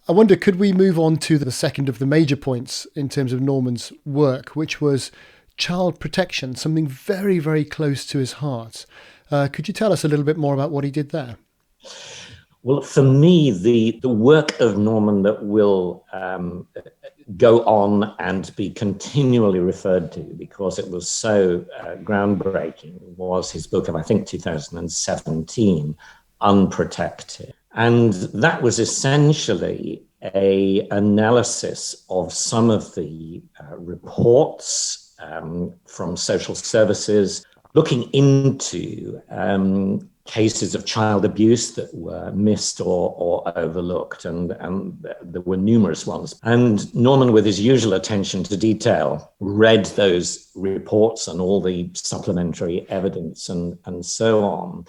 I wonder, could we move on to the second of the major points in terms of Norman's work, which was child protection, something very, very close to his heart. Could you tell us a little bit more about what he did there? Well, for me, the work of Norman that will go on and be continually referred to because it was so groundbreaking was his book of, I think, 2017, Unprotected. And that was essentially a analysis of some of the reports from social services looking into cases of child abuse that were missed or overlooked, and there were numerous ones. And Norman, with his usual attention to detail, read those reports and all the supplementary evidence and so on,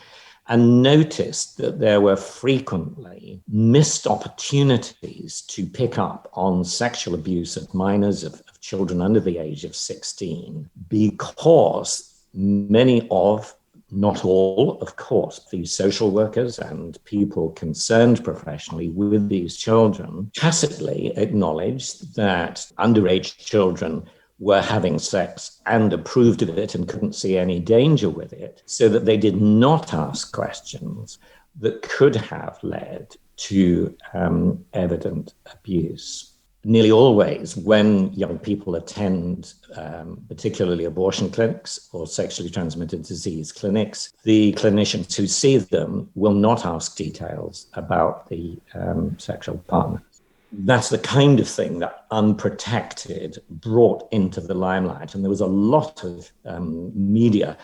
and noticed that there were frequently missed opportunities to pick up on sexual abuse of minors, of children under the age of 16, because many of, not all, of course, the social workers and people concerned professionally with these children tacitly acknowledged that underage children were having sex and approved of it and couldn't see any danger with it, so that they did not ask questions that could have led to evident abuse. Nearly always, when young people attend particularly abortion clinics or sexually transmitted disease clinics, the clinicians who see them will not ask details about the sexual partner. That's the kind of thing that Unprotected brought into the limelight. And there was a lot of media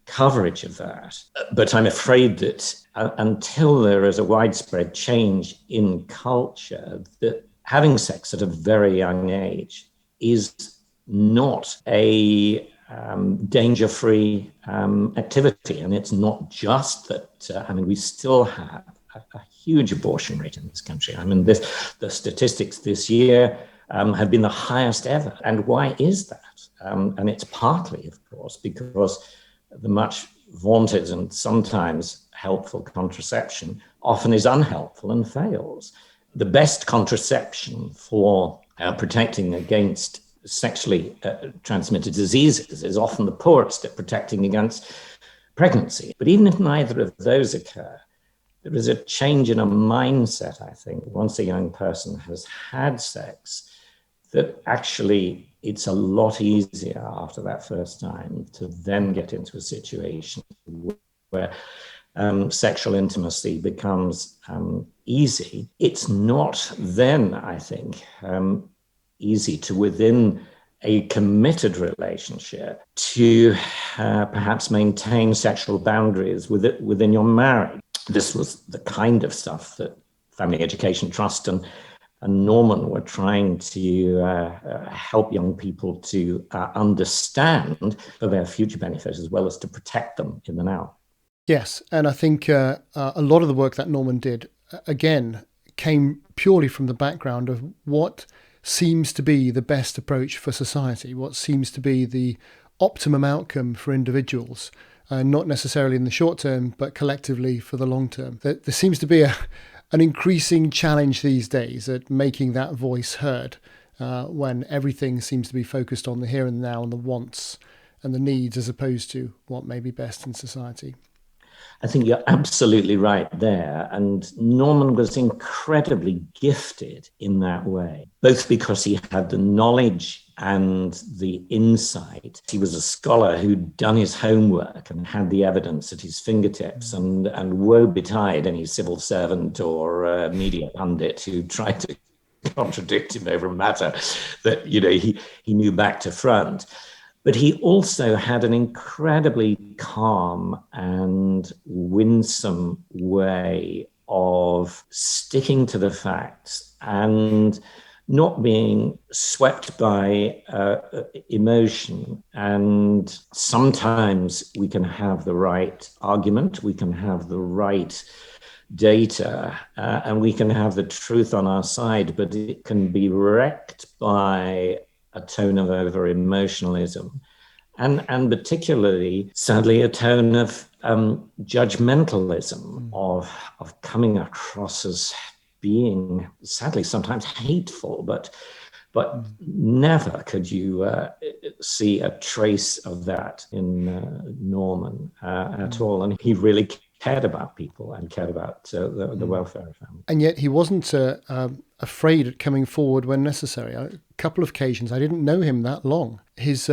coverage of that. But I'm afraid that until there is a widespread change in culture, that having sex at a very young age is not a danger-free activity. And it's not just that, we still have a huge abortion rate in this country. The statistics this year have been the highest ever. And why is that? And it's partly, of course, because the much vaunted and sometimes helpful contraception often is unhelpful and fails. The best contraception for protecting against sexually transmitted diseases is often the poorest at protecting against pregnancy. But even if neither of those occur, there is a change in a mindset, I think, once a young person has had sex, that actually it's a lot easier after that first time to then get into a situation where sexual intimacy becomes easy. It's not then, I think, easy to, within a committed relationship, to perhaps maintain sexual boundaries within your marriage. This was the kind of stuff that Family Education Trust and Norman were trying to help young people to understand for their future benefit, as well as to protect them in the now. Yes, and I think a lot of the work that Norman did, again, came purely from the background of what seems to be the best approach for society, what seems to be the optimum outcome for individuals. Not necessarily in the short term, but collectively for the long term. There seems to be an increasing challenge these days at making that voice heard when everything seems to be focused on the here and now and the wants and the needs as opposed to what may be best in society. I think you're absolutely right there. And Norman was incredibly gifted in that way, both because he had the knowledge and the insight. He was a scholar who'd done his homework and had the evidence at his fingertips, and woe betide any civil servant or media pundit who tried to contradict him over a matter that, he knew back to front. But he also had an incredibly calm and winsome way of sticking to the facts and not being swept by emotion. And sometimes we can have the right argument, we can have the right data, and we can have the truth on our side, but it can be wrecked by a tone of over-emotionalism, and particularly, sadly, a tone of judgmentalism, of coming across as being, sadly, sometimes hateful, but never could you see a trace of that in Norman at all. And he really cared about people and cared about the welfare of families. And yet he wasn't afraid at coming forward when necessary. A couple of occasions, I didn't know him that long. His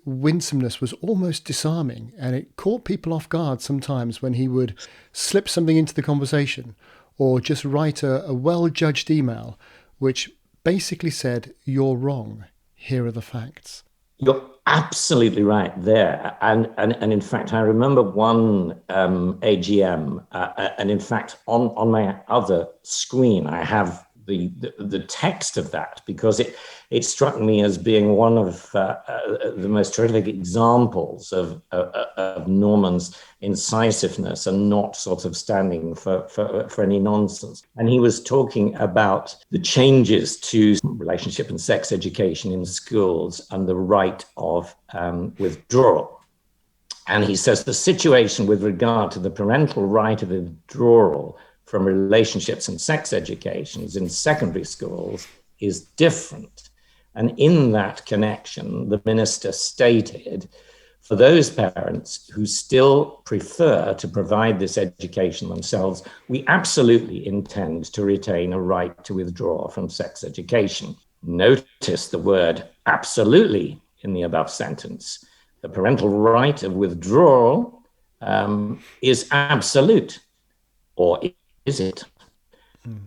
winsomeness was almost disarming, and it caught people off guard sometimes when he would slip something into the conversation or just write a well-judged email which basically said, "You're wrong. Here are the facts." You're absolutely right there. And in fact, I remember one AGM, and in fact, on my other screen, I have the text of that, because it struck me as being one of the most terrific examples of Norman's incisiveness and not sort of standing for any nonsense. And he was talking about the changes to relationship and sex education in schools and the right of withdrawal. And he says the situation with regard to the parental right of withdrawal from relationships and sex educations in secondary schools is different. And in that connection, the minister stated, for those parents who still prefer to provide this education themselves, we absolutely intend to retain a right to withdraw from sex education. Notice the word absolutely in the above sentence. The parental right of withdrawal is absolute, or is it?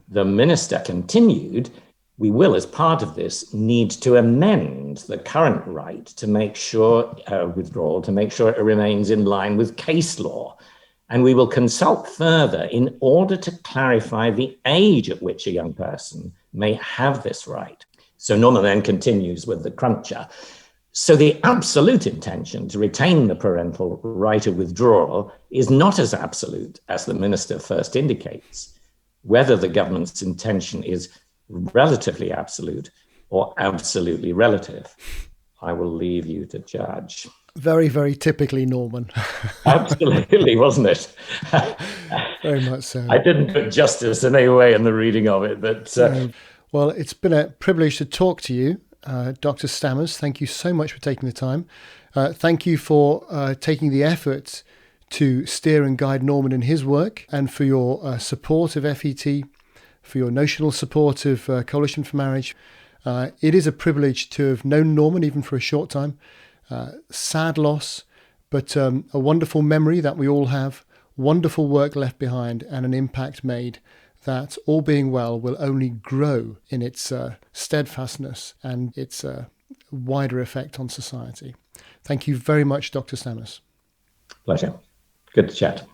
The minister continued, we will, as part of this, need to amend the current right to make sure withdrawal, to make sure it remains in line with case law. And we will consult further in order to clarify the age at which a young person may have this right. So Norman then continues with the cruncher. So the absolute intention to retain the parental right of withdrawal is not as absolute as the minister first indicates. Whether the government's intention is relatively absolute or absolutely relative, I will leave you to judge. Very, very typically Norman. Absolutely, wasn't it? Very much so. I didn't put justice in any way in the reading of it, but... Well, it's been a privilege to talk to you, Dr. Stammers. Thank you so much for taking the time. Thank you for taking the effort to steer and guide Norman in his work, and for your support of FET, for your notional support of Coalition for Marriage. It is a privilege to have known Norman, even for a short time. Sad loss, but a wonderful memory that we all have, wonderful work left behind, and an impact made that, all being well, will only grow in its steadfastness and its wider effect on society. Thank you very much, Dr. Stammers. Pleasure. Good to chat.